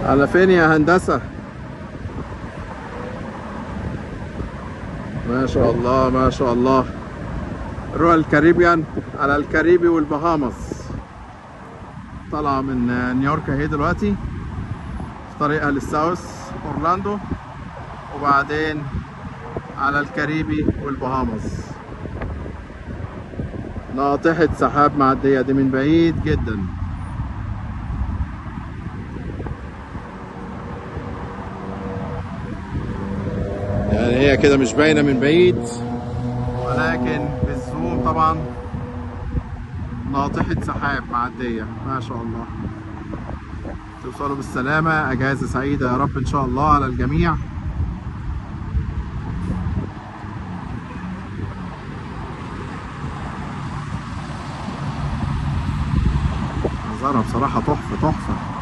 على فين يا هندسة؟ ما شاء الله ما شاء الله. رويال الكاريبيان على الكاريبي والبهامس. طالعة من نيويورك اهي دلوقتي في طريقها للساوث اورلاندو، وبعدين على الكاريبي والبهامس. ناطحة سحاب معدية دي من بعيد جدا. يعني هي كده مش باينة من بعيد، ولكن بالزوم طبعا ناطحة سحاب معدية. ما شاء الله. توصلوا بالسلامة، أجازة سعيدة يا رب إن شاء الله على الجميع. منظرها بصراحة تحفة تحفة.